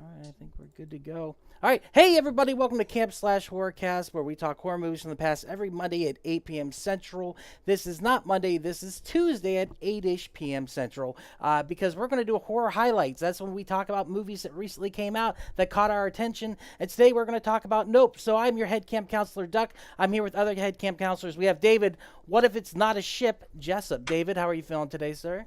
All right, I think we're good to go. All right, hey everybody, welcome to Camp Slash Horrorcast, where we talk horror movies from the past every Monday at 8 p.m. Central. This is not Monday, this is Tuesday at 8-ish p.m. Central, because we're going to do horror highlights. That's when we talk about movies that recently came out that caught our attention. And today we're going to talk about Nope. So I'm your head camp counselor, Duck. I'm here with other head camp counselors. We have David. What if it's not a ship? Jessup. David, how are you feeling today, sir?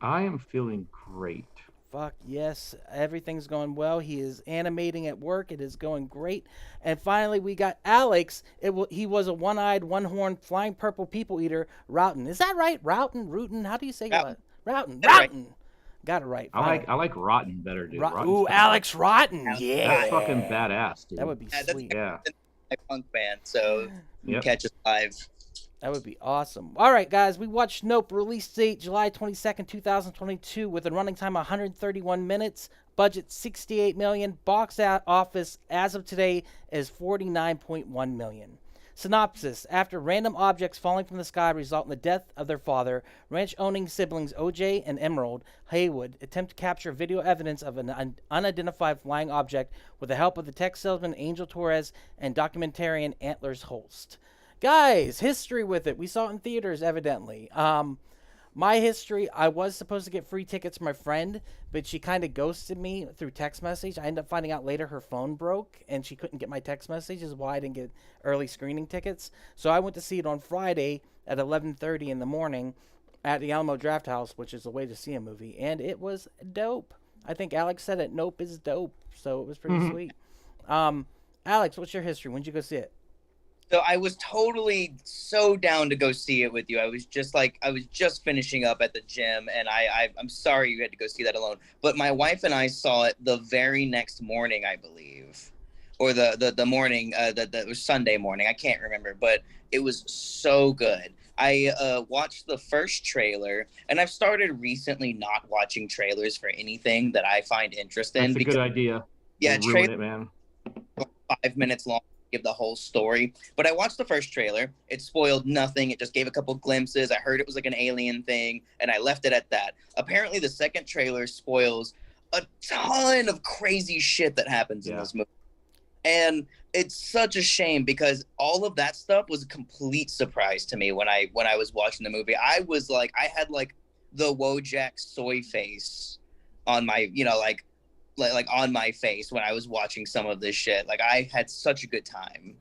I am feeling great. Fuck yes, everything's going well. He is animating at work. It is going great. And finally, we got Alex. He was a one-eyed, one-horned, flying purple people eater. Roughton, is that right? Roughton, Rootin. How do you say Route. it? Roughton, Get it right. Roughton. Got it right. I Finally. like I like Rotten better, dude. Rotten's Ooh, kind of Alex Rotten. Alex that's Rotten. fucking Yeah, badass, that dude. would be Yeah, that's sweet. Yeah. my punk band, so you can Yep. catch us live. That would be awesome. All right, guys, we watched Nope. Release date July 22nd, 2022, with a running time 131 minutes. Budget 68 million. Box office as of today is 49.1 million. Synopsis: after random objects falling from the sky result in the death of their father, ranch-owning siblings OJ and Emerald Haywood attempt to capture video evidence of an unidentified flying object with the help of the tech salesman Angel Torres and documentarian Antlers Holst. Guys, history with it. We saw it in theaters, evidently. My history, I was supposed to get free tickets from my friend, but she kind of ghosted me through text message. I ended up finding out later her phone broke and she couldn't get my text messages, why I didn't get early screening tickets. So I went to see it on Friday at 11:30 in the morning at the Alamo Draft House, which is a way to see a movie, and it was dope. I think Alex said it. Nope is dope, so it was pretty sweet. Um, Alex, what's your history? When'd you go see it? So I was totally so down to go see it with you. I was just finishing up at the gym, and I'm sorry you had to go see that alone. But my wife and I saw it the very next morning, I believe, or the morning that was Sunday morning. I can't remember, but it was so good. I watched the first trailer, and I've started recently not watching trailers for anything that I find interest in That's a good because idea. yeah, You'll ruin trailers it, man. 5 minutes long, give the whole story. But I watched the first trailer. It spoiled nothing. It just gave a couple glimpses. I heard it was like an alien thing, and I left it at that. Apparently, the second trailer spoils a ton of crazy shit that happens in Yeah. this movie. And it's such a shame because all of that stuff was a complete surprise to me when I was watching the movie. I was like, I had like the Wojak soy face on my, like on my face when I was watching some of this shit. Like I had such a good time.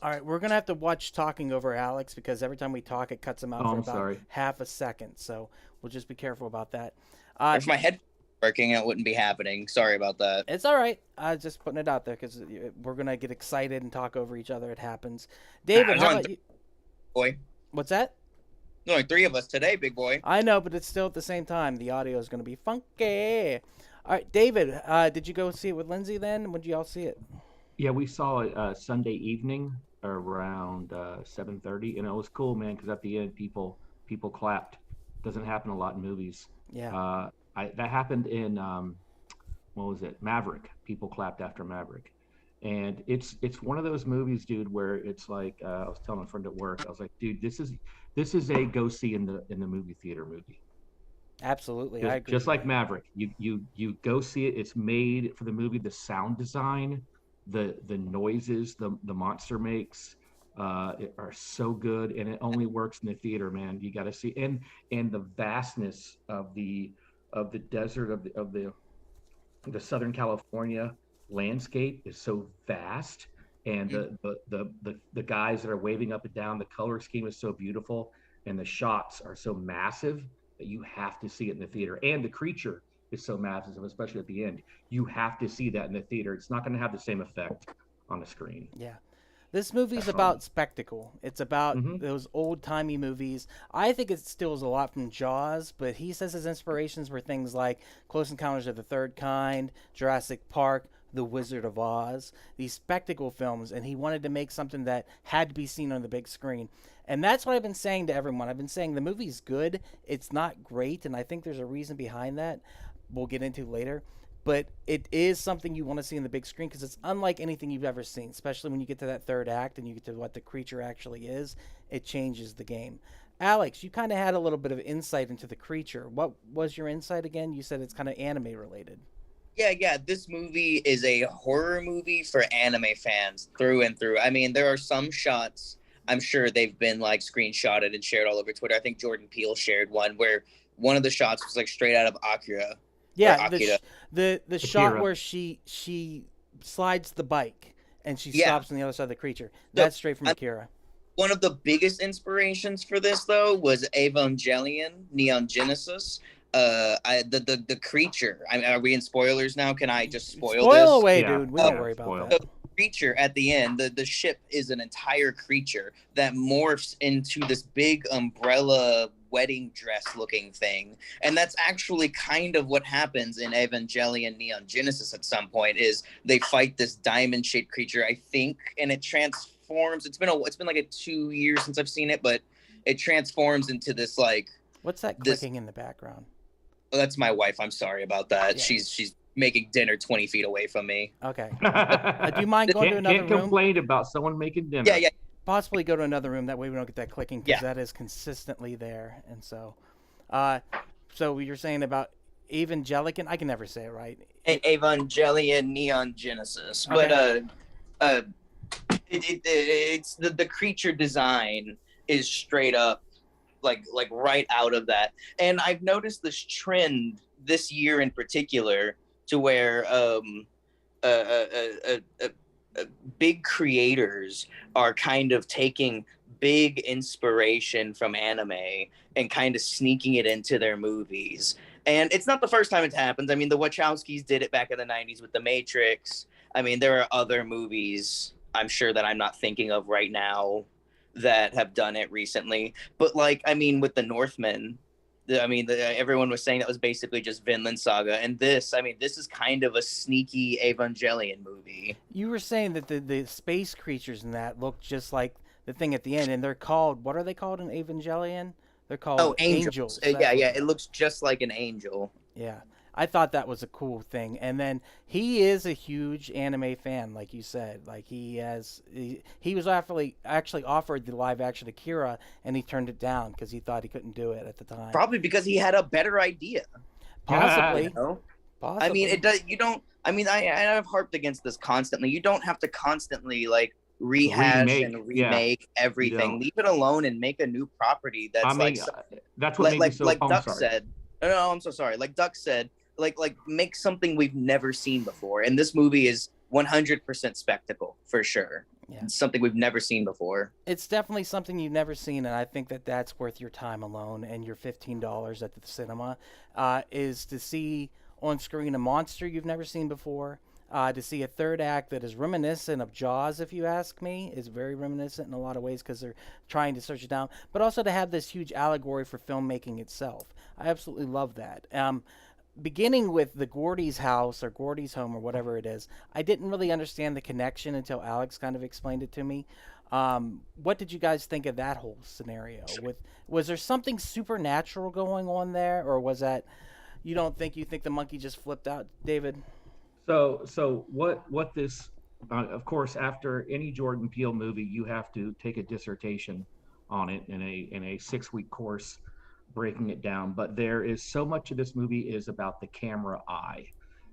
All right, we're gonna have to watch talking over Alex because every time we talk, it cuts him out Oh, for I'm about sorry. half a second. So we'll just be careful about that. If my head working, it wouldn't be happening. Sorry about that. It's all right. Just putting it out there because we're gonna get excited and talk over each other. It happens. David, There's how only about you? boy. What's that? There's only three of us today, big boy. I know, but it's still at the same time. The audio is gonna be funky. All right, David, did you go see it with Lindsay then? When did you all see it? Yeah, we saw it Sunday evening around 7:30, and it was cool, man. Because at the end, people clapped. Doesn't happen a lot in movies. Yeah. That happened in what was it? Maverick. People clapped after Maverick, and it's one of those movies, dude, where it's like I was telling a friend at work, I was like, dude, this is a go see in the movie theater movie. Absolutely, I Just agree just with like that. Maverick, you go see it. It's made for the movie. The sound design, the noises the monster makes, are so good, and it only works in the theater, man. You got to see, and the vastness of the desert of the Southern California landscape is so vast, and the guys that are waving up and down, the color scheme is so beautiful, and the shots are so massive that you have to see it in the theater. And the creature is so massive, especially at the end. You have to see that in the theater. It's not going to have the same effect on the screen. Yeah. This movie's Definitely. about spectacle. It's about Hmm. those old timey movies. I think it steals a lot from Jaws, but he says his inspirations were things like Close Encounters of the Third Kind, Jurassic Park, The Wizard of Oz, these spectacle films, and he wanted to make something that had to be seen on the big screen. And that's what I've been saying to everyone. I've been saying the movie's good, it's not great, and I think there's a reason behind that we'll get into later, but it is something you want to see in the big screen because it's unlike anything you've ever seen, especially when you get to that third act and you get to what the creature actually is. It changes the game. Alex, you kind of had a little bit of insight into the creature. What was your insight again? You said it's kind of anime related. Yeah. This movie is a horror movie for anime fans through and through. I mean, there are some shots I'm sure they've been like screenshotted and shared all over Twitter. I think Jordan Peele shared one where one of the shots was like straight out of Akira or Yeah, Akira. the shot Akira. where she slides the bike and she Yeah. stops on the other side of the creature. So, That's straight from I'm Akira. One of the biggest inspirations for this though was Evangelion Neon Genesis. The creature. Are we in spoilers now? Can I just spoil Spoil this? away, Yeah, dude. We don't yeah, worry about spoil. that. Creature at the end, the ship is an entire creature that morphs into this big umbrella wedding dress looking thing, and that's actually kind of what happens in Evangelion Neon Genesis at some point. Is they fight this diamond shaped creature, I think, and it transforms. It's been like 2 years since I've seen it, but it transforms into this like What's that this. clicking in the background? Oh, that's my wife. I'm sorry about that. Yeah. She's making dinner 20 feet away from me. Okay. Do you mind going to another Can't room? complain about someone making dinner. Yeah. Possibly go to another room. That way we don't get that clicking because Yeah. that is consistently there. And so, so you're saying about Evangelion? I can never say it right. Evangelion Neon Genesis, Okay. but it's the creature design is straight up like right out of that, and I've noticed this trend this year in particular to where big creators are kind of taking big inspiration from anime and kind of sneaking it into their movies. And it's not the first time it happens. I mean, the Wachowskis did it back in the 90s with The Matrix. I mean, there are other movies I'm sure that I'm not thinking of right now that have done it recently. But like, I mean, with The Northman, everyone was saying that was basically just Vinland Saga. And this is kind of a sneaky Evangelion movie. You were saying that the space creatures in that look just like the thing at the end, and they're called, what are they called in Evangelion? They're called angels. That's Yeah. what It looks just like an angel. Yeah, I thought that was a cool thing. And then he is a huge anime fan, like you said. Like he was actually offered the live action Akira, and he turned it down because he thought he couldn't do it at the time. Probably because he had a better idea. Possibly. You know? Possibly. I mean, it does. You don't. I mean, I've harped against this constantly. You don't have to constantly like rehash and remake everything. Leave it alone and make a new property. That's that's what made me so. Like Duck said. No, I'm so sorry. Like Duck said, like make something we've never seen before. And this movie is 100% spectacle for sure. Yeah. It's something we've never seen before. It's definitely something you've never seen, and I think that that's worth your time alone and your $15 at the cinema. Is to see on screen a monster you've never seen before. To see a third act that is reminiscent of Jaws, if you ask me, is very reminiscent in a lot of ways because they're trying to search it down, but also to have this huge allegory for filmmaking itself. I absolutely love that. Beginning with the Gordy's house or Gordy's home or whatever it is, I didn't really understand the connection until Alex kind of explained it to me. What did you guys think of that whole scenario? Was there something supernatural going on there, or was that you think the monkey just flipped out, David? So what this, of course, after any Jordan Peele movie, you have to take a dissertation on it in a 6-week course, breaking it down. But there is so much of this movie is about the camera eye,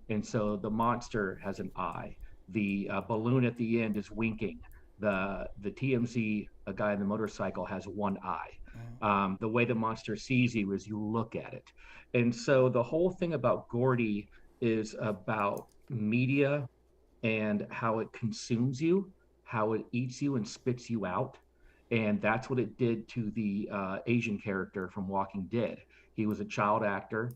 and so the monster has an eye. The balloon at the end is winking. The TMZ, a guy on the motorcycle, has one eye. The way the monster sees you is you look at it, and so the whole thing about Gordy is about media and how it consumes you, how it eats you and spits you out. And that's what it did to the Asian character from Walking Dead. He was a child actor.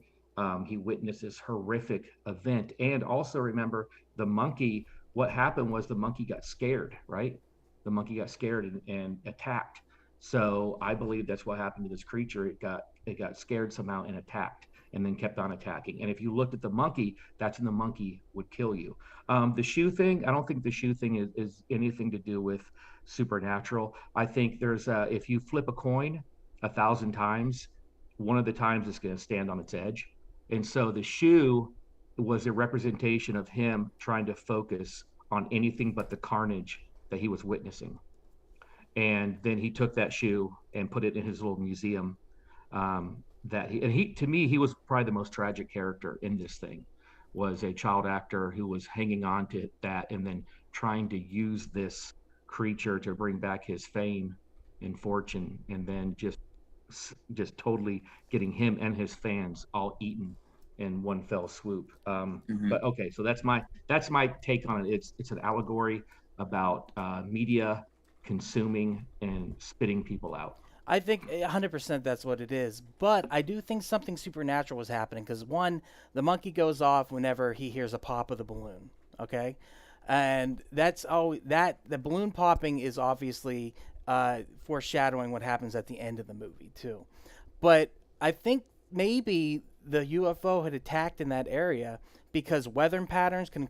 He witnessed this horrific event. And also remember the monkey, what happened was the monkey got scared, right? The monkey got scared and attacked. So I believe that's what happened to this creature. It got scared somehow and attacked, and then kept on attacking. And if you looked at the monkey, that's when the monkey would kill you. The shoe thing, I don't think the shoe thing is anything to do with supernatural. I think there's if you flip a coin 1,000 times, one of the times it's going to stand on its edge. And so the shoe was a representation of him trying to focus on anything but the carnage that he was witnessing. And then he took that shoe and put it in his little museum. To me, he was probably the most tragic character in this thing. was a child actor who was hanging on to that and then trying to use this creature to bring back his fame and fortune, and then just totally getting him and his fans all eaten in one fell swoop. Mhm. But okay, so that's my take on it. It's an allegory about media consuming and spitting people out. I think 100% that's what it is. But I do think something supernatural was happening because one, the monkey goes off whenever he hears a pop of the balloon. Okay, and that's that the balloon popping is obviously foreshadowing what happens at the end of the movie too. But I think maybe the UFO had attacked in that area because weather patterns can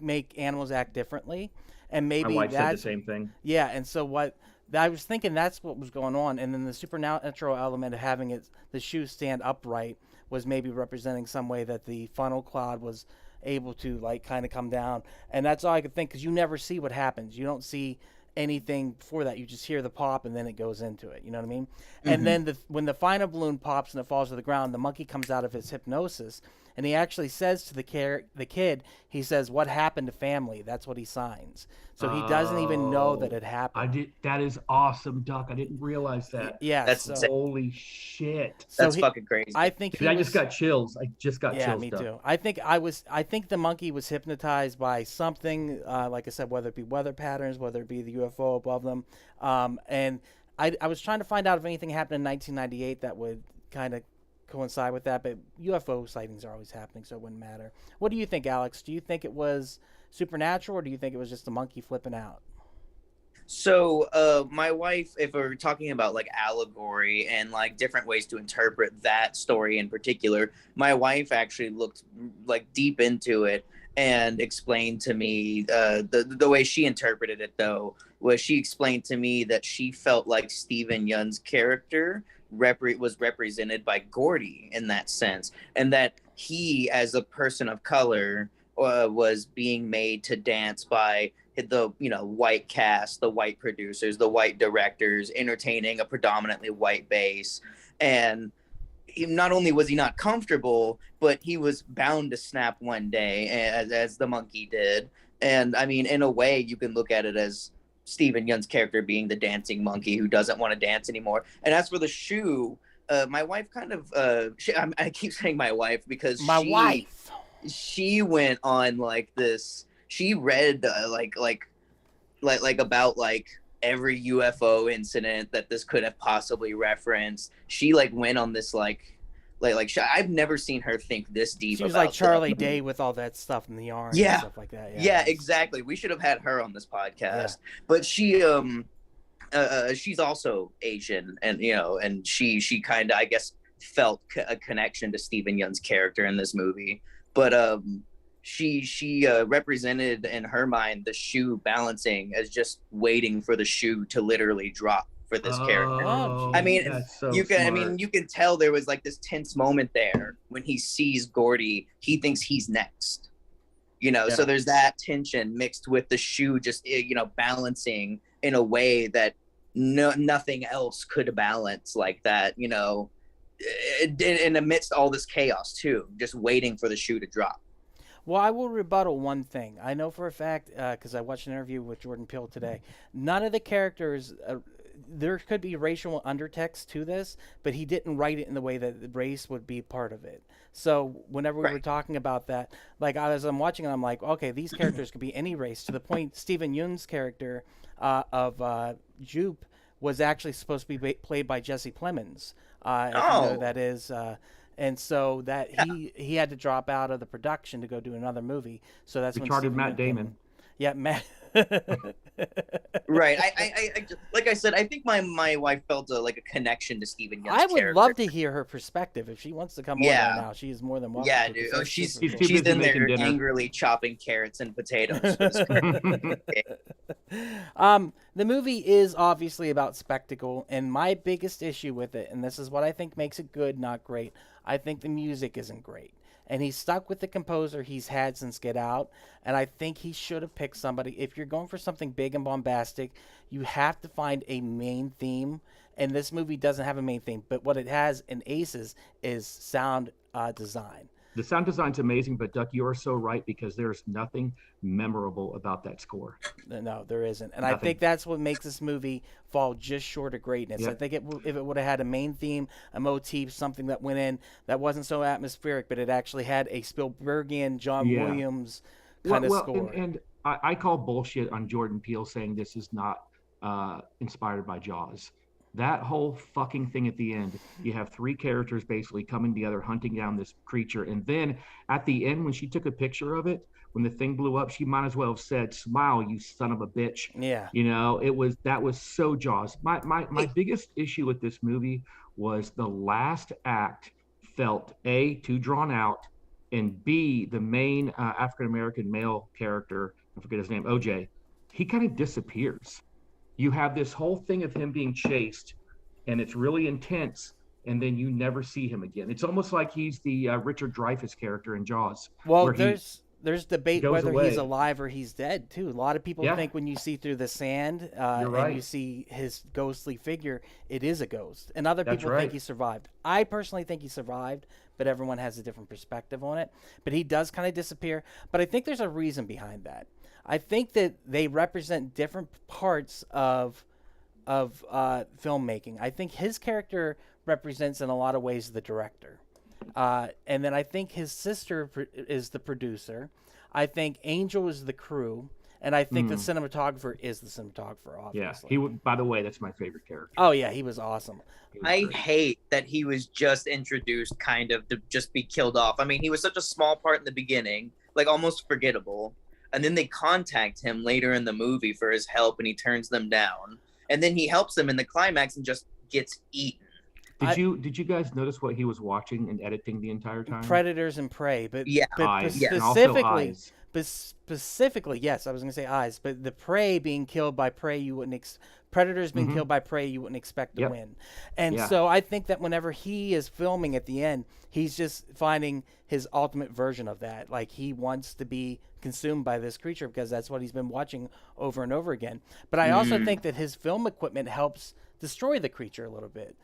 make animals act differently, and My maybe wife said the that's same thing. yeah. And so what I was thinking that's what was going on, and then the supernatural element of having the shoe stand upright was maybe representing some way that the funnel cloud was able to like kind of come down, and that's all I could think because you never see what happens. You don't see anything before that. You just hear the pop, and then it goes into it. You know what I mean? And then when the final balloon pops and it falls to the ground, the monkey comes out of his hypnosis, and he actually says to the kid, he says, "What happened to family?" That's what he signs. So he doesn't even know that Oh, it I happened. did. That is awesome, Duck. I didn't realize that. Yeah. That's So insane. Holy shit. so That's he, fucking crazy. I think Dude, he I just was. got chills. I just got Yeah, chills, me Duck. too. I think the monkey was hypnotized by something, like I said, whether it be weather patterns, whether it be the UFO above them, and I was trying to find out if anything happened in 1998 that would kind of coincide with that, but UFO sightings are always happening, so it wouldn't matter. What do you think, Alex? Do you think it was supernatural, or do you think it was just a monkey flipping out? So, my wife, if we're talking about like allegory and like different ways to interpret that story in particular, my wife actually looked like deep into it and explained to me the way she interpreted it. Though was she explained to me that she felt like Stephen Yun's character was represented by Gordy in that sense, and that he, as a person of color, was being made to dance by the white cast, the white producers, the white directors, entertaining a predominantly white base. And not only was he not comfortable, but he was bound to snap one day, as the monkey did. And I mean, in a way, you can look at it as Stephen Yun's character being the dancing monkey who doesn't want to dance anymore. And as for the shoe, my wife kind of I keep saying my wife because My wife. she went on like this. She read like about like every UFO incident that this could have possibly referenced. She like went on this I've never seen her think this deep She was about like Charlie Day with all that stuff in the yarn and Yeah. stuff like that. Yeah, exactly. We should have had her on this podcast. But she's also Asian, and and she kind of, I guess, felt a connection to Stephen Yun's character in this movie. But she represented in her mind the shoe balancing as just waiting for the shoe to literally drop for this character. Oh, I mean, that's so you can smart. I mean, you can tell there was like this tense moment there when he sees Gordy. He thinks he's next. So there's that tension mixed with the shoe just balancing in a way that nothing else could balance like that. And amidst all this chaos too, just waiting for the shoe to drop. Well, I will rebuttal one thing. I know for a fact, because I watched an interview with Jordan Peele today, none of the characters, there could be racial undertext to this, but he didn't write it in the way that the race would be part of it. So whenever we were talking about that, like as I'm watching it, I'm like, okay, these characters could be any race, to the point Stephen Yun's character of Jupe was actually supposed to be played by Jesse Plemons. If you know who that is. And so that he had to drop out of the production to go do another movie. So that's when Retarded Stephen Matt Yeun came Damon. in. Yeah, Matt. Right. I like I said, I think my wife felt like a connection to Stephen Yun's I would character. love to hear her perspective. If she wants to come on right now, she is more than welcome. Yeah, to, dude. 'cause Oh, that's she's super cool. too she's busy in making there dinner. angrily chopping carrots and potatoes. The movie is obviously about spectacle, and my biggest issue with it, and this is what I think makes it good, not great, I think the music isn't great. And he's stuck with the composer he's had since Get Out, and I think he should have picked somebody. If you're going for something big and bombastic, you have to find a main theme, and this movie doesn't have a main theme, but what it has in Aces is sound design. The sound design's amazing, but Duck, you are so right because there's nothing memorable about that score. No, there isn't, and I Nothing. think that's what makes this movie fall just short of greatness. I Yep. think if it would have had a main theme, a motif, something that went in that wasn't so atmospheric, but it actually had a Spielbergian, John Yeah. Williams Well, kind of well, score. and I call bullshit on Jordan Peele saying this is not inspired by Jaws. That whole fucking thing at the end, you have three characters basically coming together, hunting down this creature. And then at the end, when she took a picture of it, when the thing blew up, she might as well have said, "Smile, you son of a bitch." Yeah. That was so Jaws. My biggest issue with this movie was the last act felt A, too drawn out, and B, the main African American male character, I forget his name, OJ, he kind of disappears. You have this whole thing of him being chased, and it's really intense, and then you never see him again. It's almost like he's the Richard Dreyfuss character in Jaws, Well, where there's debate goes whether he's away. alive or he's dead too. A lot of people Yeah. think when you see through the sand You're and right. you see his ghostly figure, it is a ghost. And other That's people right. think he survived. I personally think he survived, but everyone has a different perspective on it. But he does kind of disappear. But I think there's a reason behind that. I think that they represent different parts of filmmaking. I think his character represents in a lot of ways the director. And then I think his sister is the producer. I think Angel is the crew. And I think the cinematographer is the cinematographer, Yeah, obviously. by the way, that's my favorite character. Oh, yeah, he was awesome. He was I great. hate that he was just introduced kind of to just be killed off. I mean, he was such a small part in the beginning, like almost forgettable. And then they contact him later in the movie for his help and he turns them down. And then he helps them in the climax and just gets eaten. Did you guys notice what he was watching and editing the entire time? Predators and Prey, but Yeah. Eyes, Yeah. and also specifically, eyes. but specifically, yes, I was going to say eyes, but the prey being killed by prey you wouldn't predators being killed by prey you wouldn't expect to Yep. win. And Yeah. so I think that whenever he is filming at the end, he's just finding his ultimate version of that. Like he wants to be consumed by this creature because that's what he's been watching over and over again. But I also think that his film equipment helps destroy the creature a little bit.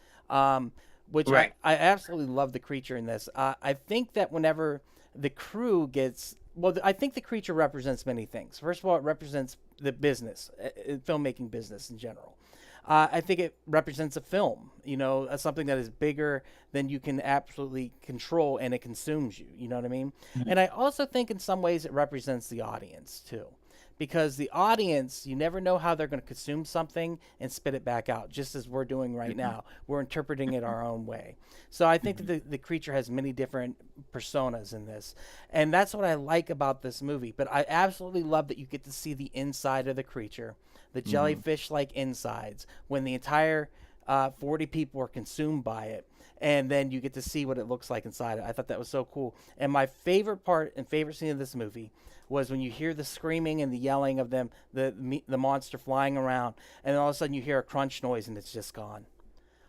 Which Right. I absolutely love the creature in this. I think that whenever the crew gets I think the creature represents many things. First of all, it represents the business, filmmaking business in general. I think it represents a film, something that is bigger than you can absolutely control, and it consumes you. You know what I mean? And I also think in some ways it represents the audience too. Because the audience, you never know how they're going to consume something and spit it back out, just as we're doing right now. We're interpreting it our own way. So I think that the creature has many different personas in this. And that's what I like about this movie. But I absolutely love that you get to see the inside of the creature, the jellyfish-like insides, when the entire 40 people are consumed by it. And then you get to see what it looks like inside it. I thought that was so cool. And my favorite part and favorite scene of this movie was when you hear the screaming and the yelling of them, the monster flying around, and then all of a sudden you hear a crunch noise and it's just gone.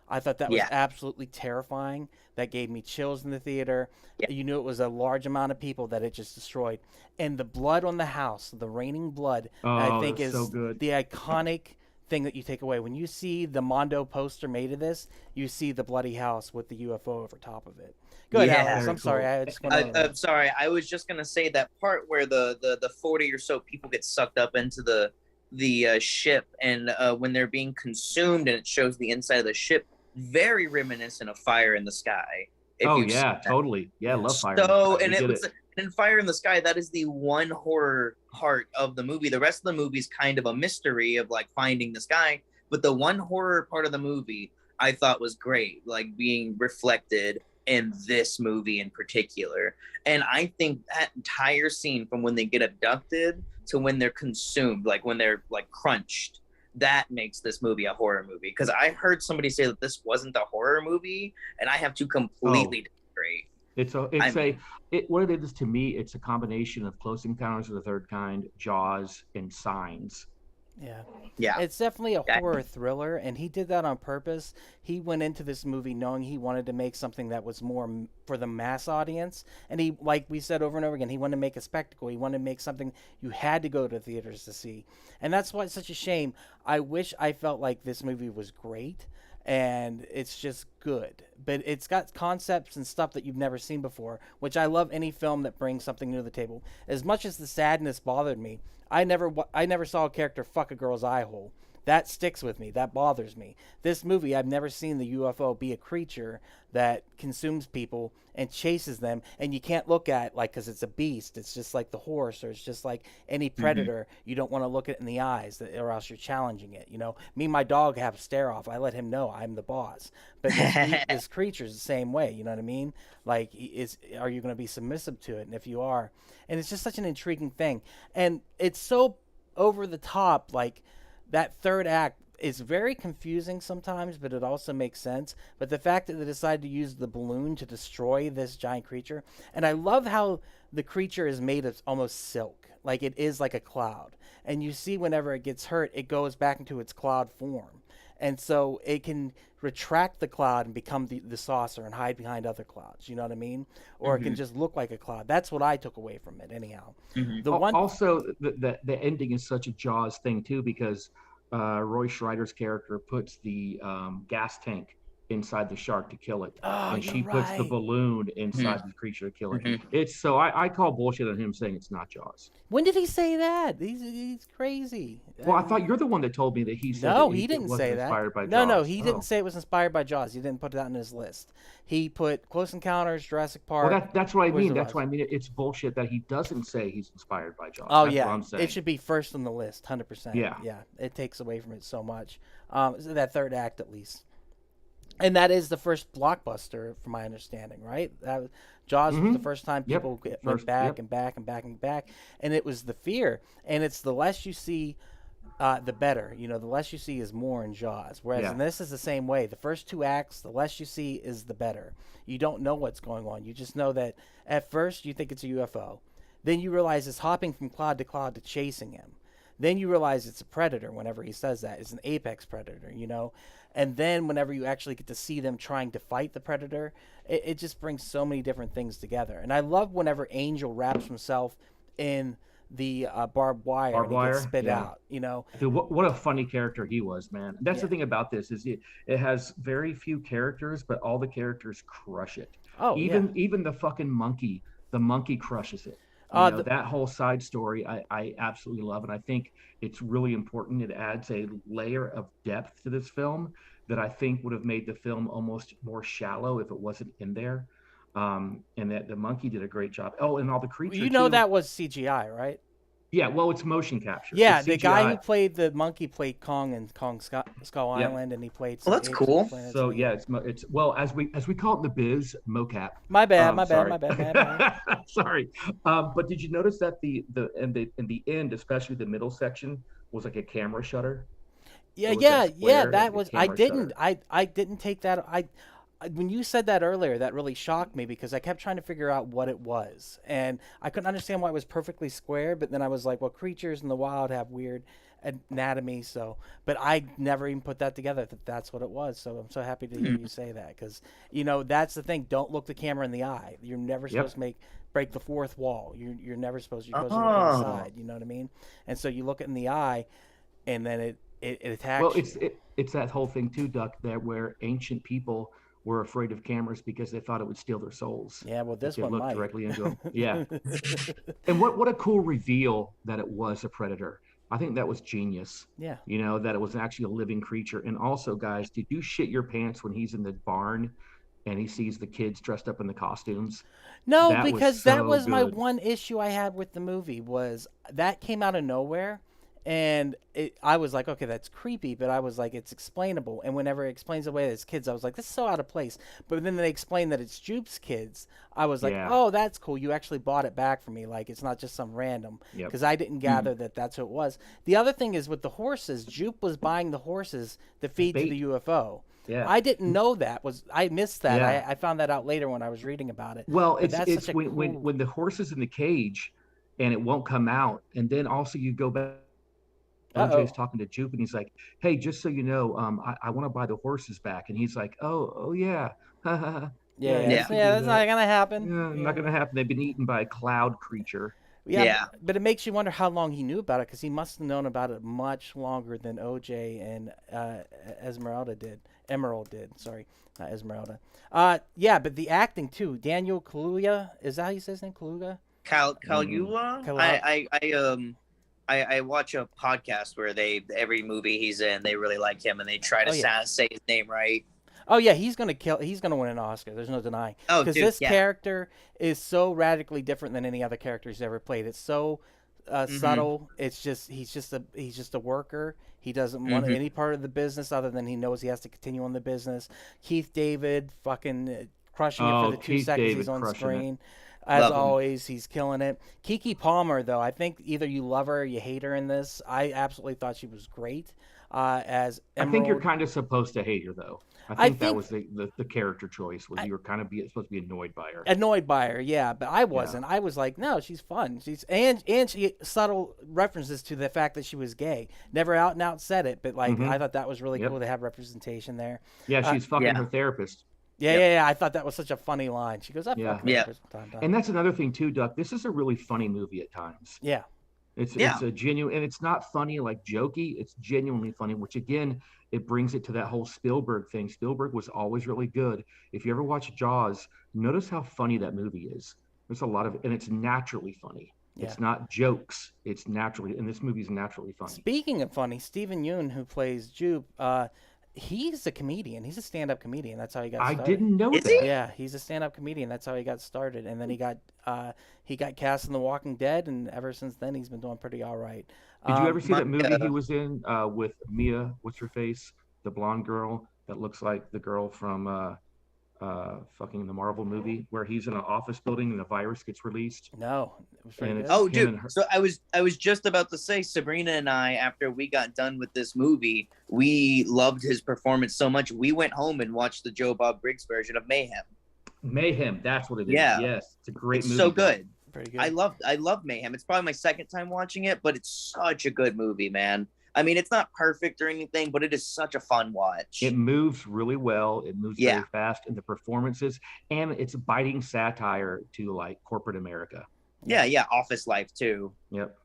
I thought that was Yeah. absolutely terrifying. That gave me chills in the theater. Yeah. You knew it was a large amount of people that it just destroyed. And the blood on the house, the raining blood, I think that's is so good. the iconic thing that you take away. When you see the Mondo poster made of this, you see the bloody house with the UFO over top of it. Go ahead, Yeah. Alex. I'm Very sorry. cool. I just went over that. I'm sorry. I was just gonna say that part where the 40 or so people get sucked up into the ship, and when they're being consumed, and it shows the inside of the ship, very reminiscent of Fire in the Sky. If Oh you've yeah, seen that. totally. Yeah, love Fire. in the So, Sky. and We it did was in Fire in the Sky, that is the one horror part of the movie. The rest of the movie is kind of a mystery of like finding this guy, but the one horror part of the movie I thought was great, like being reflected in this movie in particular. And I think that entire scene from when they get abducted to when they're consumed, like when they're like crunched, that makes this movie a horror movie. Because I heard somebody say that this wasn't a horror movie, and I have to completely disagree. What it is to me, it's a combination of Close Encounters of the Third Kind, Jaws, and Signs. Yeah. Yeah. It's definitely a Yeah. horror thriller, and he did that on purpose. He went into this movie knowing he wanted to make something that was more for the mass audience. And he, like we said over and over again, he wanted to make a spectacle. He wanted to make something you had to go to theaters to see. And that's why it's such a shame. I wish I felt like this movie was great. and it's just good. But it's got concepts and stuff that you've never seen before, which I love any film that brings something new to the table. As much as the sadness bothered me, I never saw a character fuck a girl's eye hole. That sticks with me. That bothers me. This movie, I've never seen the UFO be a creature that consumes people and chases them, and you can't look at like because it's a beast. It's just like the horse, or it's just like any predator. You don't want to look it in the eyes, or else you're challenging it. You know, me and my dog have a stare off. I let him know I'm the boss. But this creature's the same way. You know what I mean? Like, are you going to be submissive to it? And if you are, and it's just such an intriguing thing, and it's so over the top, like. That third act is very confusing sometimes, but it also makes sense. But the fact that they decided to use the balloon to destroy this giant creature, and I love how the creature is made of almost silk, like it is like a cloud. And you see whenever it gets hurt, it goes back into its cloud form. And so it can retract the cloud and become the saucer and hide behind other clouds. You know what I mean? Or it can just look like a cloud. That's what I took away from it, anyhow. Also, the ending is such a Jaws thing too, because Roy Schreider's character puts the gas tank inside the shark to kill it, and she puts the balloon inside the creature to kill it. It's so I call bullshit on him saying it's not Jaws. When did he say that? He's crazy. Well, I thought you're the one that told me that he said no, that he didn't say that. Inspired by no, Jaws. he didn't say it was inspired by Jaws. He didn't put that on his list. He put Close Encounters, Jurassic Park. Well, that's what I mean. That's what I mean. It's bullshit that he doesn't say he's inspired by Jaws. Oh, that's yeah. What I'm saying. It should be first on the list, 100%. Yeah. Yeah. It takes away from it so much. That third act, at least. And that is the first blockbuster, from my understanding, right? Jaws was the first time people went back and back and back and back. And it was the fear. And it's the less you see, the better. You know, the less you see is more in Jaws. Whereas in this is the same way. The first two acts, the less you see is the better. You don't know what's going on. You just know that at first you think it's a UFO. Then you realize it's hopping from cloud to chasing him. Then you realize it's a predator whenever he says that. It's an apex predator, you know? And then whenever you actually get to see them trying to fight the predator, it just brings so many different things together. And I love whenever Angel wraps himself in the barbed wire and he gets spit out, you know? Dude, what a funny character he was, man. That's the thing about this is it has very few characters, but all the characters crush it. Oh, even the fucking monkey, the monkey crushes it. That whole side story I absolutely love, and I think it's really important. It adds a layer of depth to this film that I think would have made the film almost more shallow if it wasn't in there. And that the monkey did a great job. Oh, and all the creatures. You know, that was CGI, right? Yeah, well, it's motion capture. Yeah, the guy who played the monkey played Kong in Kong Skull Island, and he played. Well, that's cool. So yeah, it's well as we call it in the biz, mocap. My bad. Sorry, but did you notice that in the end, especially the middle section, was like a camera shutter? Yeah. That was. I didn't take that. When you said that earlier, that really shocked me because I kept trying to figure out what it was, and I couldn't understand why it was perfectly square. But then I was like, well, creatures in the wild have weird anatomy, but I never even put that together that that's what it was. So I'm so happy to hear you say that, because that's the thing. Don't look the camera in the eye. You're never supposed to break the fourth wall. You're never supposed to. You're supposed to look on the side. You know what I mean? And so you look it in the eye, and then it attacks. Well, it's that whole thing too, Duck, that where ancient people were afraid of cameras because they thought it would steal their souls. Yeah, well, this one might. Directly into them. Yeah. And what a cool reveal that it was a predator. I think that was genius. Yeah. That it was actually a living creature. And also, guys, did you shit your pants when he's in the barn and he sees the kids dressed up in the costumes? No, because that was my one issue I had with the movie, was that came out of nowhere. And I was like, okay, that's creepy, but I was like, it's explainable. And whenever it explains away that it's kids, I was like, this is so out of place. But then they explain that it's Jupe's kids. I was like, oh, that's cool. You actually bought it back for me. Like, it's not just some random. Because I didn't gather that that's who it was. The other thing is with the horses, Jupe was buying the horses to feed to the UFO. Yeah. I didn't know that. I missed that. Yeah. I found that out later when I was reading about it. Well, it's when the horse is in the cage and it won't come out. And then also you go back. OJ's talking to Jupe and he's like, hey, just so you know, I want to buy the horses back. And he's like, oh yeah. Yeah, that's not going to happen. Yeah, not going to happen. They've been eaten by a cloud creature. Yeah. But it makes you wonder how long he knew about it, because he must have known about it much longer than OJ and Esmeralda did. Emerald did. Sorry, not Esmeralda. Yeah, but the acting too. Daniel Kaluuya, is that how you say his name? Kaluuya. Kaluuya. I watch a podcast where every movie he's in, they really like him and they try to say his name right. Oh yeah, he's gonna kill. He's gonna win an Oscar. There's no denying. Oh, Because dude, this yeah. character is so radically different than any other character he's ever played. It's so subtle. It's just he's just a worker. He doesn't want any part of the business other than he knows he has to continue on the business. Keith David, fucking crushing it for the 2 Keith seconds David he's on crushing screen. it. As Love him. always, he's killing it. Keke Palmer, though, I think either you love her or you hate her in this. I absolutely thought she was great as Emerald. I think you're kind of supposed to hate her, though. I think that was the character choice. Was you were kind of supposed to be annoyed by her. Annoyed by her, yeah, but I wasn't. I was like, no, she's fun. And she subtle references to the fact that she was gay. Never out and out said it, but like I thought that was really cool to have representation there. Yeah, she's fucking her therapist. Yeah. I thought that was such a funny line. She goes, "I fucking therapist from time to time." And that's another thing too, Duck. This is a really funny movie at times. Yeah. It's a genuine, and it's not funny like jokey. It's genuinely funny, which again, it brings it to that whole Spielberg thing. Spielberg was always really good. If you ever watch Jaws, notice how funny that movie is. There's a lot of, and it's naturally funny. Yeah. It's not jokes. It's naturally, and this movie is naturally funny. Speaking of funny, Stephen Yeun, who plays Jupe, he's a comedian. He's a stand-up comedian. That's how he got started. I didn't know that. He? Yeah, he's a stand-up comedian. That's how he got started. And then he got cast in The Walking Dead, and ever since then he's been doing pretty all right. Did you ever see that movie he was in with Mia, what's her face, the blonde girl that looks like the girl from fucking the Marvel movie, where he's in an office building and the virus gets released? No. It was pretty good. Oh, dude. So I was just about to say, Sabrina and I, after we got done with this movie, we loved his performance so much. We went home and watched the Joe Bob Briggs version of Mayhem. Mayhem, that's what it is. Yeah. Yes, it's a great movie. So good. Pretty good. I love Mayhem. It's probably my second time watching it, but it's such a good movie, man. I mean, it's not perfect or anything, but it is such a fun watch. It moves really well. It moves very fast, and the performances, and it's biting satire to like corporate America. Yeah, office life too. Yep.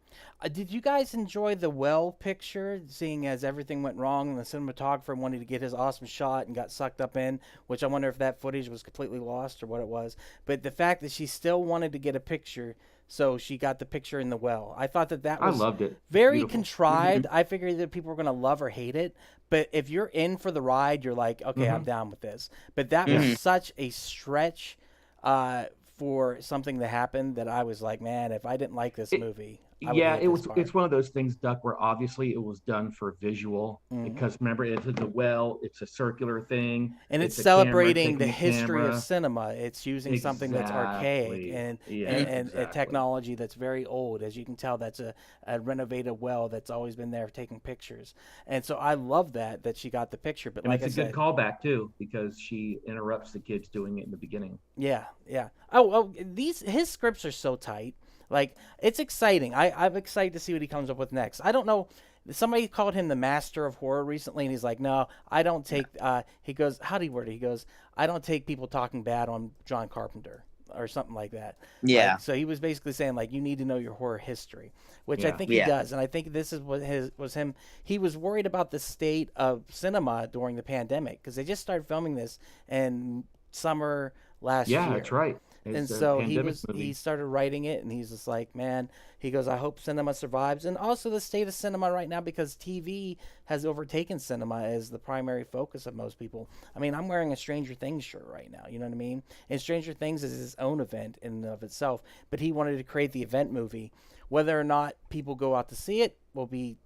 Did you guys enjoy the well picture, seeing as everything went wrong and the cinematographer wanted to get his awesome shot and got sucked up in, which I wonder if that footage was completely lost or what it was. But the fact that she still wanted to get a picture, so she got the picture in the well. I thought that was I loved it. Very Beautiful. contrived. I figured that people were going to love or hate it. But if you're in for the ride, you're like, okay, I'm down with this. But that was such a stretch for something to happen that I was like, man, if I didn't like this movie, I would hate this part. It's one of those things, Duck, where obviously it was done for visual, because remember, it's a well, it's a circular thing, and it's celebrating the history of cinema. It's using something that's archaic and a technology that's very old. As you can tell, that's a renovated well that's always been there taking pictures. And so I love that she got the picture. But and like it's a good callback too, because she interrupts the kids doing it in the beginning. Yeah. Oh, his scripts are so tight. Like, it's exciting. I'm excited to see what he comes up with next. I don't know. Somebody called him the master of horror recently, and he's like, no, I don't take, he goes, how do you word it? He goes, I don't take people talking bad on John Carpenter or something like that. Yeah. So he was basically saying, like, you need to know your horror history, which I think he does. And I think this is what was him. He was worried about the state of cinema during the pandemic, because they just started filming this in summer last year. Yeah, that's right. And so he started writing it, and he's just like, man, he goes, I hope cinema survives, and also the state of cinema right now, because TV has overtaken cinema as the primary focus of most people. I mean, I'm wearing a Stranger Things shirt right now, you know what I mean? And Stranger Things is his own event in and of itself, but he wanted to create the event movie. Whether or not people go out to see it will be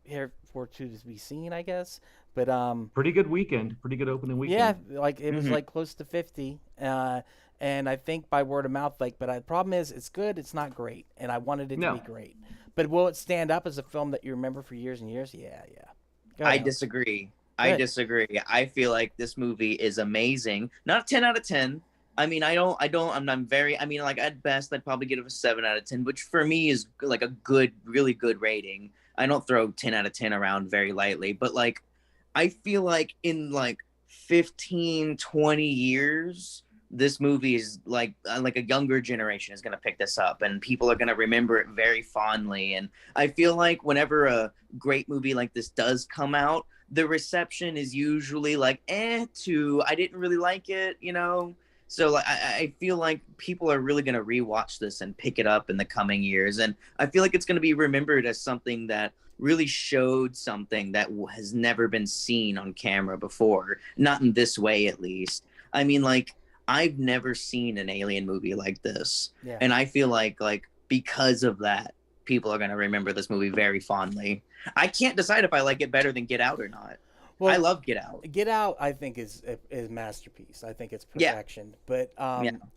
here for to be seen, I guess. But pretty good weekend, pretty good opening weekend. Yeah, like it was like close to 50. And I think by word of mouth, but the problem is it's good, it's not great, and I wanted it to be great. But will it stand up as a film that you remember for years and years? Yeah. I disagree. I feel like this movie is amazing. Not a 10 out of 10. I mean, like at best, I'd probably give it a 7 out of 10, which for me is like a good, really good rating. I don't throw 10 out of 10 around very lightly, but like, I feel like in like 15, 20 years, this movie is like a younger generation is going to pick this up, and people are going to remember it very fondly. And I feel like whenever a great movie like this does come out, the reception is usually like to I didn't really like it, you know. So like I feel like people are really going to rewatch this and pick it up in the coming years, and I feel like it's going to be remembered as something that really showed something that has never been seen on camera before, not in this way at least. I mean, like, I've never seen an alien movie like this. Yeah. And I feel like because of that, people are going to remember this movie very fondly. I can't decide if I like it better than Get Out or not. Well, I love Get Out. Get Out, I think, is masterpiece. I think it's perfection. Yeah. But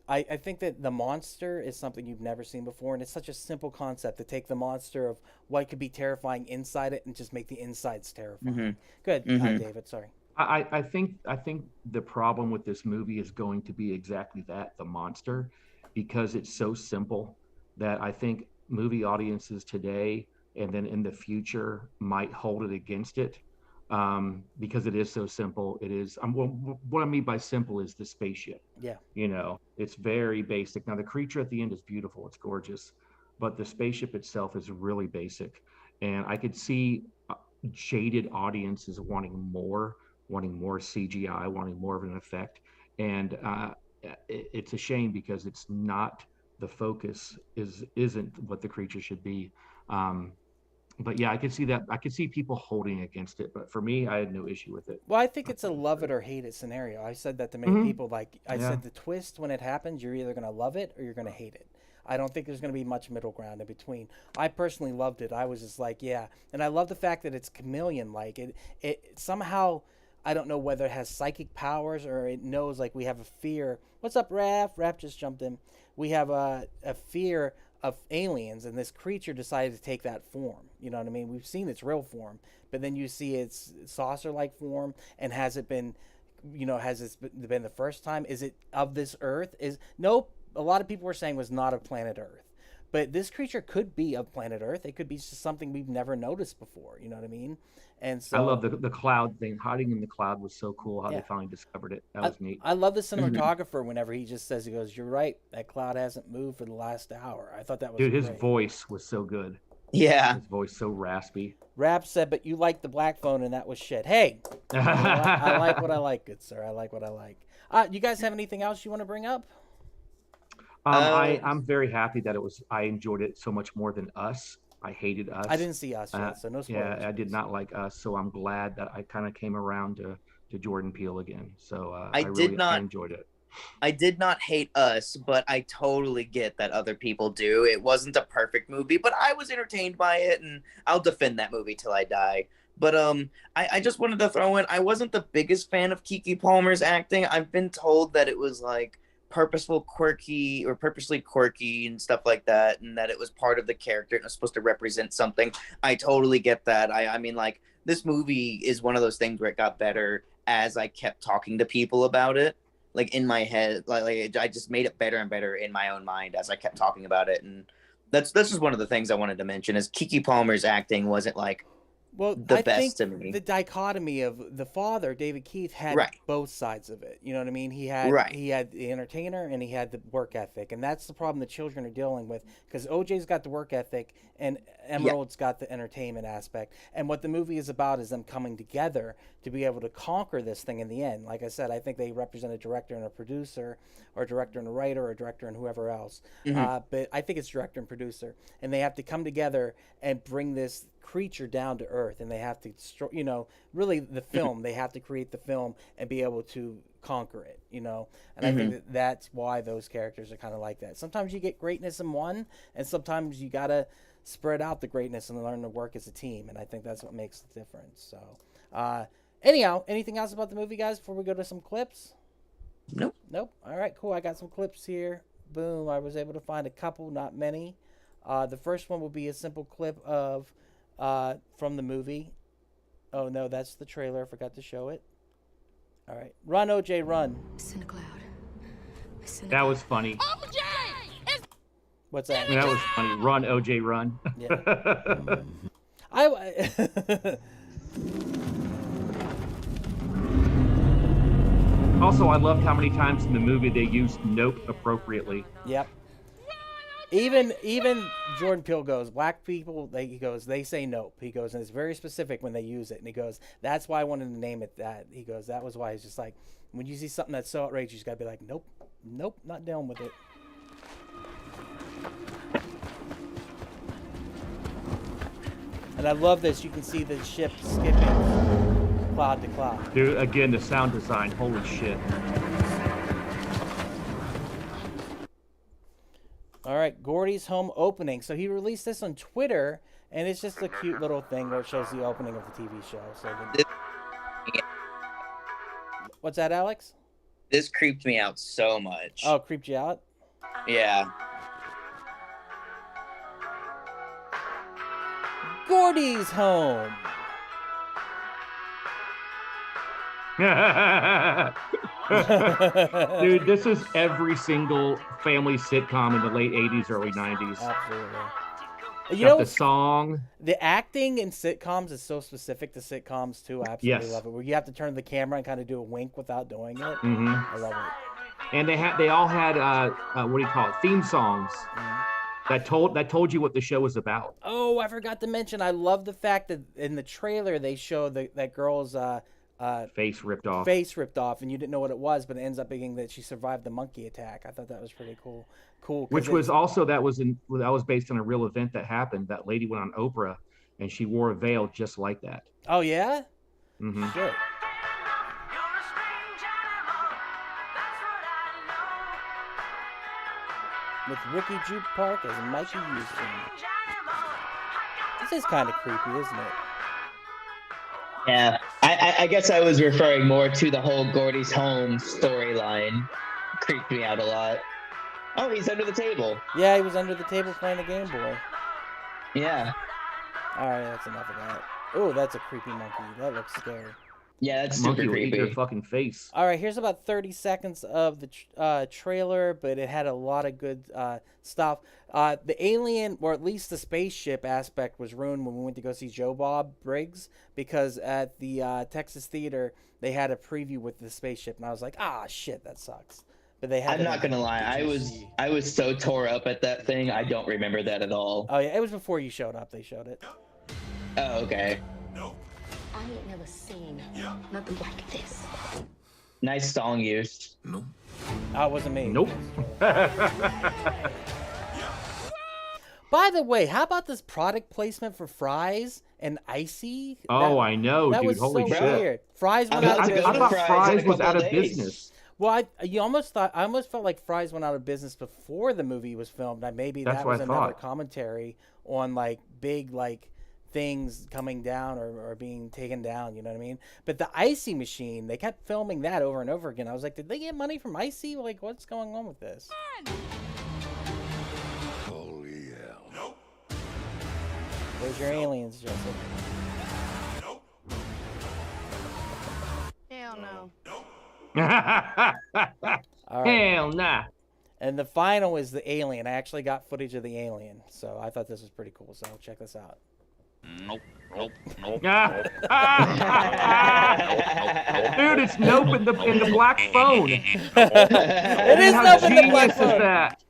I think that the monster is something you've never seen before, and it's such a simple concept to take the monster of what could be terrifying inside it and just make the insides terrifying. Mm-hmm. Good, David. Sorry. I think the problem with this movie is going to be exactly that, the monster, because it's so simple that I think movie audiences today and then in the future might hold it against it. Because it is so simple. It is. What I mean by simple is the spaceship. Yeah. You know, it's very basic. Now the creature at the end is beautiful. It's gorgeous, but the spaceship itself is really basic. And I could see jaded audiences wanting more CGI, wanting more of an effect. And it's a shame because it's not the focus. Isn't what the creature should be. But yeah, I could see that. I could see people holding against it. But for me, I had no issue with it. Well, I think it's a love it or hate it scenario. I said that to many people. Like I said, the twist when it happens, you're either going to love it or you're going to hate it. I don't think there's going to be much middle ground in between. I personally loved it. I was just like, yeah. And I love the fact that it's chameleon-like. It somehow, I don't know whether it has psychic powers or it knows, like, we have a fear. What's up, Raph? Raph just jumped in. We have a fear of aliens, and this creature decided to take that form. You know what I mean? We've seen its real form, but then you see its saucer-like form, and has it been, has it been the first time? Is it of this Earth? Nope. A lot of people were saying was not of planet Earth, but this creature could be of planet Earth. It could be just something we've never noticed before. You know what I mean? And so I love the cloud thing. Hiding in the cloud was so cool. How they finally discovered it. That was neat. I love the cinematographer whenever he just says, he goes, "You're right. That cloud hasn't moved for the last hour." I thought that was great. His voice was so good. Yeah. His voice so raspy. Rap said, "But you liked the black phone, and that was shit." Hey, I like what I like, good sir. I like what I like. You guys have anything else you want to bring up? I'm very happy that I enjoyed it so much more than Us. I hated Us. I didn't see Us yet, so no spoilers. Yeah, I did not like Us, so I'm glad that I kind of came around to Jordan Peele again. So I enjoyed it. I did not hate Us, but I totally get that other people do. It wasn't a perfect movie, but I was entertained by it, and I'll defend that movie till I die. But I just wanted to throw in, I wasn't the biggest fan of Keke Palmer's acting. I've been told that it was like purposely quirky and stuff like that, and that it was part of the character and it was supposed to represent something. I totally get that. I mean, like, this movie is one of those things where it got better as I kept talking to people about it, like in my head. Like I just made it better and better in my own mind as I kept talking about it. And that's just one of the things I wanted to mention, is Keke Palmer's acting wasn't like the best to me. The dichotomy of the father, David Keith, had both sides of it. You know what I mean? He had the entertainer and he had the work ethic, and that's the problem the children are dealing with, because OJ's got the work ethic and Emerald's got the entertainment aspect. And what the movie is about is them coming together to be able to conquer this thing in the end. Like I said, I think they represent a director and a producer, or a director and a writer, or a director and whoever else. But I think it's director and producer, and they have to come together and bring this creature down to earth, and they have to, really the film, they have to create the film and be able to conquer it, and I think that's why those characters are kind of like that. Sometimes you get greatness in one, and sometimes you gotta spread out the greatness and learn to work as a team, and I think that's what makes the difference. So anyhow, anything else about the movie, guys, before we go to some clips? Nope. All right, cool. I got some clips here. Boom. I was able to find a couple, not many. The first one will be a simple clip of from the movie. Oh no, that's the trailer. I forgot to show it. All right, run, OJ, run. That was funny. OJ! What's that? That was funny. Run, OJ, run. Yeah. Also, I loved how many times in the movie they used "nope" appropriately. Yep. Even Jordan Peele goes, black people, they say nope. He goes, and it's very specific when they use it. And he goes, that's why I wanted to name it that. He goes, that was why. He's just like, when you see something that's so outrageous, you just gotta be like, nope, not dealing with it. And I love this. You can see the ship skipping cloud to cloud. Dude, again, the sound design, holy shit. All right, Gordy's home opening. So he released this on Twitter, and it's just a cute little thing where it shows the opening of the TV show. So what's that, Alex? This creeped me out so much. Oh, creeped you out? Yeah. Gordy's home. Dude, this is every single family sitcom in the late 80s, early 90s. Absolutely. You know the song. The acting in sitcoms is so specific to sitcoms too. I absolutely love it. Where you have to turn the camera and kind of do a wink without doing it. Mm-hmm. I love it. And they all had what do you call it? Theme songs. Mm-hmm. That told you what the show was about. Oh, I forgot to mention. I love the fact that in the trailer they show that girl's face ripped off. And you didn't know what it was, but it ends up being that she survived the monkey attack. I thought that was pretty cool. Which was also that was based on a real event that happened. That lady went on Oprah, and she wore a veil just like that. Oh yeah. Mm-hmm. Good. With Ricky Juke Park as Mikey Houston. This is kind of creepy, isn't it? Yeah, I guess I was referring more to the whole Gordy's home storyline. Creeped me out a lot. Oh, he's under the table. Yeah, he was under the table playing a Game Boy. Yeah. All right, that's enough of that. Oh, that's a creepy monkey. That looks scary. Yeah, that's super monkey creepy. Eat your fucking face. All right, here's about 30 seconds of the trailer, but it had a lot of good stuff. The alien, or at least the spaceship aspect, was ruined when we went to go see Joe Bob Briggs, because at the Texas Theater, they had a preview with the spaceship, and I was like, shit, that sucks. But they had. I'm not gonna lie, I was so tore up at that thing. I don't remember that at all. Oh yeah, it was before you showed up. They showed it. Oh, okay. I ain't never seen nothing like this. Nice song use. No. Oh, it wasn't me. Nope. By the way, how about this product placement for fries and Icy? I know, that dude. was Holy so shit. Weird. Fries went out of I business. thought Fries was out of days. business. Well, I almost felt like Fries went out of business before the movie was filmed. Maybe That's that what was I another thought. commentary on like big like things coming down or being taken down, you know what I mean? But the Icy machine, they kept filming that over and over again. I was like, did they get money from Icy? Like, what's going on with this? Oh, yeah. Nope. Where's your aliens, Joseph? Nope. Hell no. All right. Hell nah. And the final is the alien. I actually got footage of the alien, so I thought this was pretty cool. So check this out. Nope. Nope. Nope. Dude, it's Nope in the black phone. It is How Nope in the black genius is phone. that?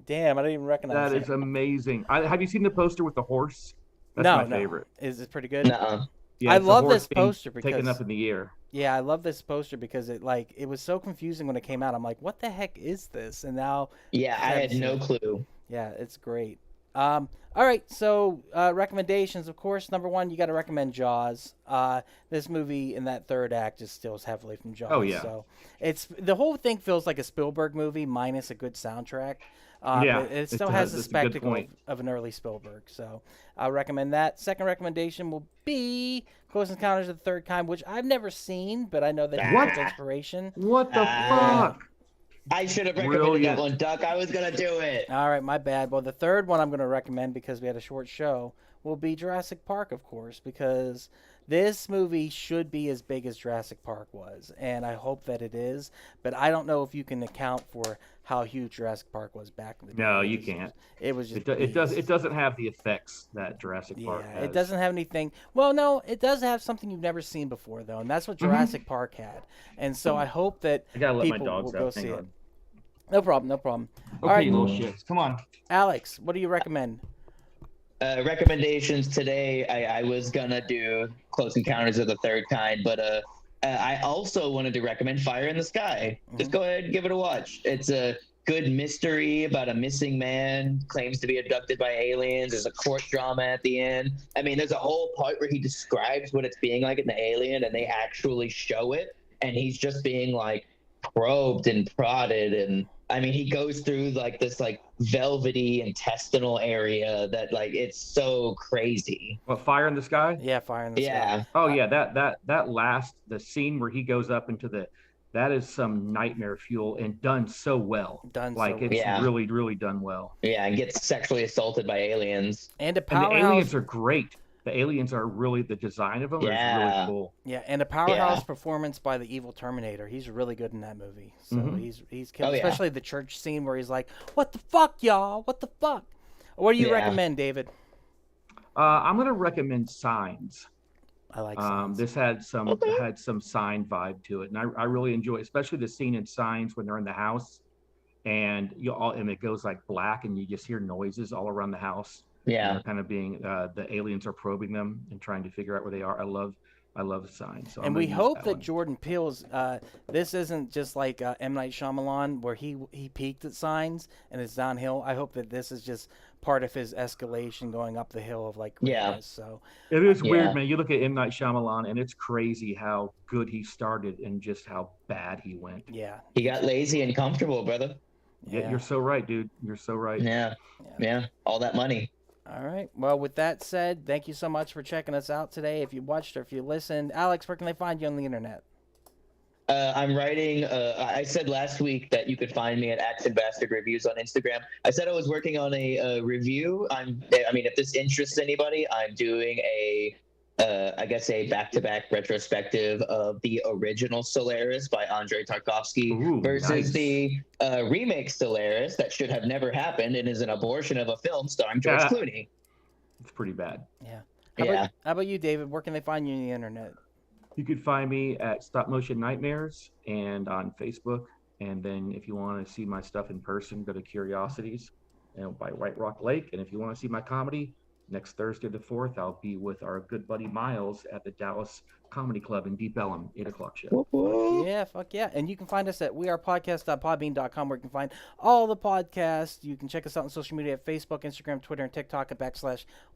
Damn, I didn't even recognize That is amazing. Have you seen the poster with the horse? That's no, my no. favorite. Is it pretty good? Nuh-uh. Yeah, I it's a love horse this being poster because taken up in the air. yeah, I love this poster because it was so confusing when it came out. I'm like, what the heck is this? And now Yeah, I had no clue. yeah, it's great. All right, so recommendations, of course. Number one, you got to recommend Jaws. This movie in that third act just steals heavily from Jaws. Oh, yeah. So the whole thing feels like a Spielberg movie minus a good soundtrack. Yeah, but it it still does. has the That's a good spectacle point. of an early Spielberg. So I'll recommend that. Second recommendation will be Close Encounters of the Third Kind, which I've never seen, but I know that What? it's inspiration. What the Ah. fuck? I should have recommended Brilliant. that one, Duck. I was gonna do it. All right, my bad. Well, the third one I'm going to recommend because we had a short show will be Jurassic Park, of course, because this movie should be as big as Jurassic Park was, and I hope that it is. But I don't know if you can account for how huge Jurassic Park was back in the day. No, you can't. It was just It doesn't have the effects that Jurassic Park yeah, has. it doesn't have anything. Well, no, it does have something you've never seen before, though, and that's what Jurassic Park had. And so I hope that I gotta let my people dogs will go out. see Hang it. on. No problem, no problem. Okay, All right, you little shits. Come on. Alex, what do you recommend? Recommendations today. I was gonna do Close Encounters of the Third Kind, but I also wanted to recommend Fire in the Sky. Just go ahead and give it a watch. It's a good mystery about a missing man claims to be abducted by aliens. There's a court drama at the end. I mean, there's a whole part where he describes what it's being like in the alien, and they actually show it, and he's just being like probed and prodded, and I mean, he goes through like this like velvety intestinal area that like it's so crazy. What, Fire in the Sky? Yeah, Fire in the Sky. Yeah. Oh yeah, the scene where he goes up into that is some nightmare fuel and done so well. Done so like well. it's Yeah. really, really done well. Yeah, and gets sexually assaulted by aliens. And a And the powerhouse. aliens are great. The aliens are really, the design of them is Yeah. really cool. Yeah, and a powerhouse performance by the evil Terminator. He's really good in that movie. So he's killed, Oh, yeah. especially the church scene where he's like, "What the fuck, y'all? What the fuck?" What do you Yeah. recommend, David? I'm gonna recommend Signs. I like Signs. This had some Sign vibe to it, and I really enjoy it, especially the scene in Signs when they're in the house, and and it goes like black, and you just hear noises all around the house. Yeah. Kind of being the aliens are probing them and trying to figure out where they are. I love Signs. So And I'm we gonna use hope that that one. Jordan Peele's this isn't just like M. Night Shyamalan where he peaked at Signs and it's downhill. I hope that this is just part of his escalation going up the hill of like greatness. So It is Yeah. weird, man. You look at M. Night Shyamalan, and it's crazy how good he started and just how bad he went. yeah. He got lazy and comfortable, brother. Yeah, you're so right, dude. You're so right. Yeah. All that money. All right. Well, with that said, thank you so much for checking us out today. If you watched or if you listened, Alex, where can they find you on the internet? I'm writing. I said last week that you could find me at Action Bastard Reviews on Instagram. I said I was working on a review. I mean, if this interests anybody, I'm doing I guess a back-to-back retrospective of the original Solaris by Andrei Tarkovsky Ooh, versus nice. the remake Solaris that should have never happened and is an abortion of a film starring George Yeah. Clooney. It's pretty bad. Yeah. Yeah. How about you, David? Where can they find you on the internet? You could find me at Stop Motion Nightmares and on Facebook. And then if you want to see my stuff in person, go to Curiosities by White Rock Lake. And if you want to see my comedy, next Thursday the 4th, I'll be with our good buddy Miles at the Dallas Comedy Club in Deep Ellum, 8 o'clock show. Yeah, fuck yeah. And you can find us at wearepodcast.podbean.com where you can find all the podcasts. You can check us out on social media at Facebook, Instagram, Twitter, and TikTok at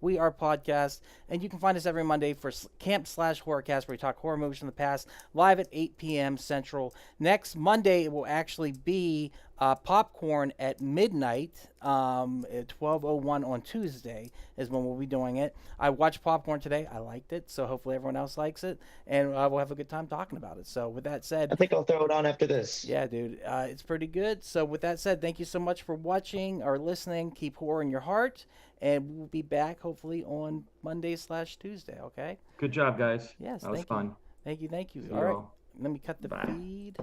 /wearepodcast. And you can find us every Monday for Camp Slash Horrorcast where we talk horror movies from the past, live at 8 p.m. Central. Next Monday, it will actually be Popcorn at midnight at 12:01 on Tuesday is when we'll be doing it. I watched Popcorn today. I liked it, so hopefully everyone else likes it, and we'll have a good time talking about it. So with that said, I think I'll throw it on after this. yeah, dude, it's pretty good. So with that said, thank you so much for watching or listening. Keep horror in your heart, and we'll be back hopefully on Monday/Tuesday, okay? Good job, guys. Yes, That was thank fun. you. Thank you. See All right, y'all. let me cut the Bye. feed.